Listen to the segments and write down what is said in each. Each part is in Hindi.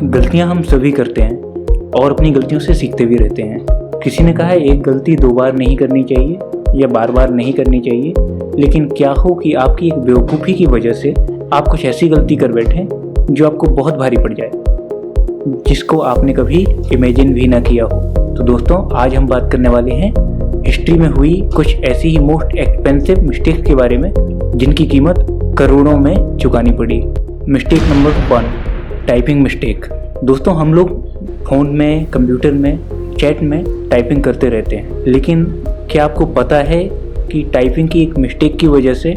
गलतियां हम सभी करते हैं और अपनी गलतियों से सीखते भी रहते हैं। किसी ने कहा है एक गलती 2 बार नहीं करनी चाहिए या बार बार नहीं करनी चाहिए, लेकिन क्या हो कि आपकी एक बेवकूफ़ी की वजह से आप कुछ ऐसी गलती कर बैठें जो आपको बहुत भारी पड़ जाए, जिसको आपने कभी इमेजिन भी ना किया हो। तो दोस्तों, आज हम बात करने वाले हैं हिस्ट्री में हुई कुछ ऐसी ही मोस्ट एक्सपेंसिव मिस्टेक्स के बारे में जिनकी कीमत करोड़ों में चुकानी पड़ी। Mistake number 1, typing mistake. दोस्तों, हम लोग फ़ोन में, कंप्यूटर में, चैट में टाइपिंग करते रहते हैं, लेकिन क्या आपको पता है कि टाइपिंग की एक मिस्टेक की वजह से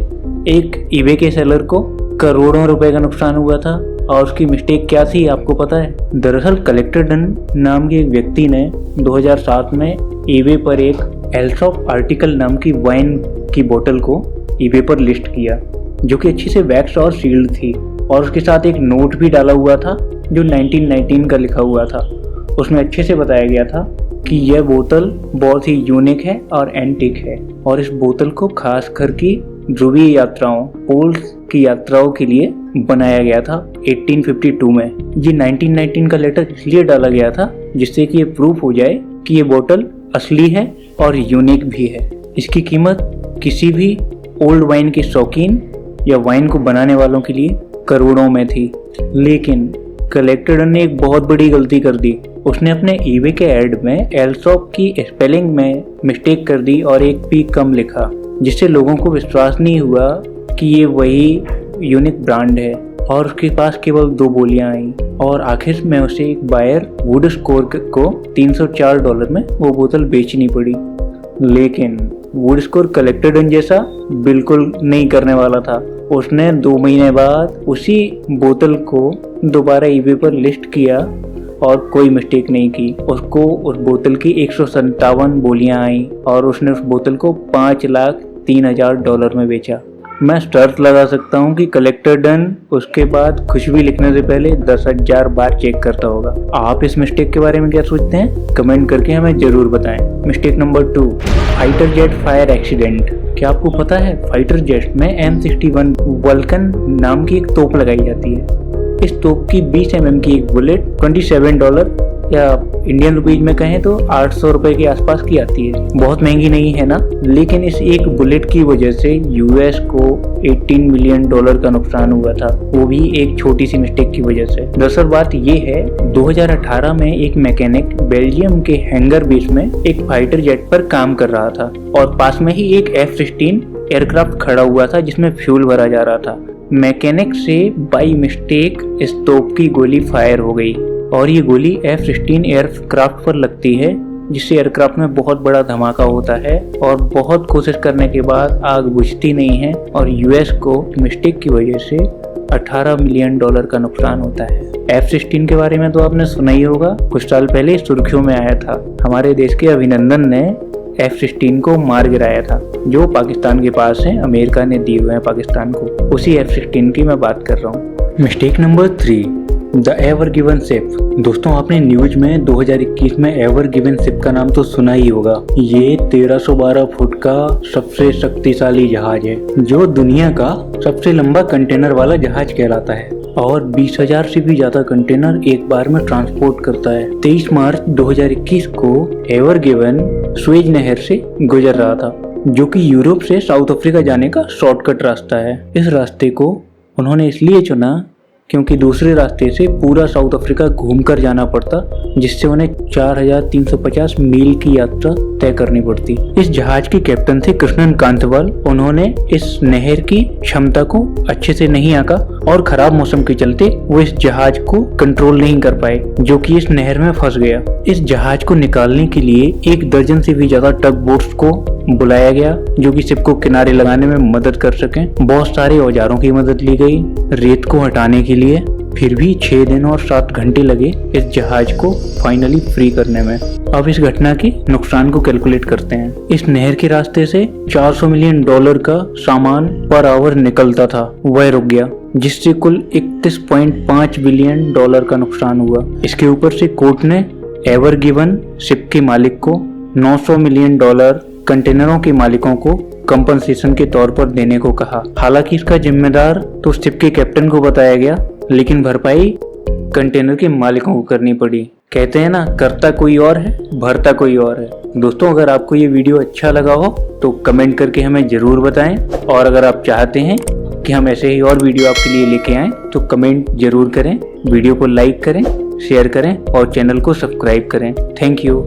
एक ईबे के सेलर को करोड़ों रुपए का नुकसान हुआ था? और उसकी मिस्टेक क्या थी, आपको पता है? दरअसल कलेक्टर डन नाम के एक व्यक्ति ने 2007 में ईबे पर एक एल्सॉप आर्टिकल नाम की वाइन की बोतल को ईबे पर लिस्ट किया, जो कि अच्छी से वैक्स और सील्ड थी, और उसके साथ एक नोट भी डाला हुआ था जो 1919 का लिखा हुआ था। उसमें अच्छे से बताया गया था कि यह बोतल बहुत ही यूनिक है और एंटीक है, और इस बोतल को खास करके ध्रुवीय यात्राओं, पोल्स की यात्राओं के लिए बनाया गया था 1852 में। ये 1919 का लेटर इसलिए डाला गया था जिससे कि ये प्रूफ हो जाए कि ये बोतल असली है और यूनिक भी है। इसकी कीमत किसी भी ओल्ड वाइन के शौकीन या वाइन को बनाने वालों के लिए करोड़ों में थी। लेकिन कलेक्टर ने एक बहुत बड़ी गलती कर दी। उसने अपने ईबे के ऐड में एल्सॉप की स्पेलिंग में मिस्टेक कर दी और एक पी कम लिखा, जिससे लोगों को विश्वास नहीं हुआ कि ये वही यूनिक ब्रांड है, और उसके पास केवल 2 बोलियां आई, और आखिर में उसे एक बायर वुड स्कोर को $304 में वो बोतल बेचनी पड़ी। लेकिन वुड स्कोर कलेक्टर डन जैसा बिल्कुल नहीं करने वाला था। उसने 2 महीने बाद उसी बोतल को दोबारा ईबे पर लिस्ट किया और कोई मिस्टेक नहीं की। उसको उस बोतल की 157 बोलियां आई और उसने उस बोतल को $5,03,000 में बेचा। मैं शर्त लगा सकता हूँ कि कलेक्टर डन उसके बाद कुछ भी लिखने से पहले 10,000 बार चेक करता होगा। आप इस मिस्टेक के बारे में क्या सोचते हैं? कमेंट करके हमें जरूर बताएं। Mistake number 2, fighter jet fire accident. क्या आपको पता है फाइटर जेट में M61 वल्कन नाम की एक तोप लगाई जाती है। इस तोप की 20 mm की एक बुलेट $27 या इंडियन रुपीज में कहें तो 800 रुपए के आसपास की आती है। बहुत महंगी नहीं है ना? लेकिन इस एक बुलेट की वजह से यूएस को $18 मिलियन का नुकसान हुआ था, वो भी एक छोटी सी मिस्टेक की वजह से। दरअसल बात ये है, 2018 में एक मैकेनिक बेल्जियम के हैंगर बेस में एक फाइटर जेट पर काम कर रहा था, और पास में ही एक F-16 एयरक्राफ्ट खड़ा हुआ था जिसमें फ्यूल भरा जा रहा था। मैकेनिक से बाई मिस्टेक इस तोप की गोली फायर हो गई, और ये गोली F-16 एयरक्राफ्ट पर लगती है, जिससे एयरक्राफ्ट में बहुत बड़ा धमाका होता है, और बहुत कोशिश करने के बाद आग बुझती नहीं है, और यूएस को मिस्टेक की वजह से $18 मिलियन का नुकसान होता है। F-16 के बारे में तो आपने सुना ही होगा, कुछ साल पहले सुर्खियों में आया था। हमारे देश के अभिनंदन ने F-16 को मार गिराया था, जो पाकिस्तान के पास है, अमेरिका ने दिए हुए हैं पाकिस्तान को। उसी F-16 की मैं बात कर रहा हूँ। Mistake number 3, the ever given ship. दोस्तों, आपने न्यूज में 2021 में एवर गिवन शिप का नाम तो सुना ही होगा। ये 1312 फुट का सबसे शक्तिशाली जहाज है, जो दुनिया का सबसे लंबा कंटेनर वाला जहाज कहलाता है, और 20,000 से भी ज्यादा कंटेनर एक बार में ट्रांसपोर्ट करता है। 23 मार्च 2021 को एवर गिवन सुएज नहर से गुजर रहा था, जो कि यूरोप से साउथ अफ्रीका जाने का शॉर्टकट रास्ता है। इस रास्ते को उन्होंने इसलिए चुना क्योंकि दूसरे रास्ते से पूरा साउथ अफ्रीका घूमकर जाना पड़ता, जिससे उन्हें 4,350 मील की यात्रा तय करनी पड़ती। इस जहाज के कैप्टन थे कृष्णन कांतवाल। उन्होंने इस नहर की क्षमता को अच्छे से नहीं आंका, और खराब मौसम के चलते वो इस जहाज को कंट्रोल नहीं कर पाए, जो कि इस नहर में फंस गया। इस जहाज को निकालने के लिए 1 दर्जन से भी ज्यादा टग बोट्स को बुलाया गया, जो कि शिप को किनारे लगाने में मदद कर सकें। बहुत सारे औजारों की मदद ली गई रेत को हटाने के लिए। फिर भी 6 दिन और 7 घंटे लगे इस जहाज को फाइनली फ्री करने में। अब इस घटना के नुकसान को कैलकुलेट करते हैं। इस नहर के रास्ते से $400 मिलियन का सामान पर आवर निकलता था, वह रुक गया, जिससे कुल $31.5 बिलियन का नुकसान हुआ। इसके ऊपर से कोर्ट ने एवर गिवन शिप के मालिक को $900 मिलियन कंटेनरों के मालिकों को कंपनसेशन के तौर पर देने को कहा। हालांकि इसका जिम्मेदार तो शिप के कैप्टन को बताया गया, लेकिन भरपाई कंटेनर के मालिकों को करनी पड़ी। कहते हैं ना, करता कोई और है, भरता कोई और है। दोस्तों, अगर आपको ये वीडियो अच्छा लगा हो तो कमेंट करके हमें ज़रूर बताएं, और अगर आप चाहते हैं कि हम ऐसे ही और वीडियो आपके लिए लेके आएँ तो कमेंट ज़रूर करें, वीडियो को लाइक करें, शेयर करें और चैनल को सब्सक्राइब करें। Thank you.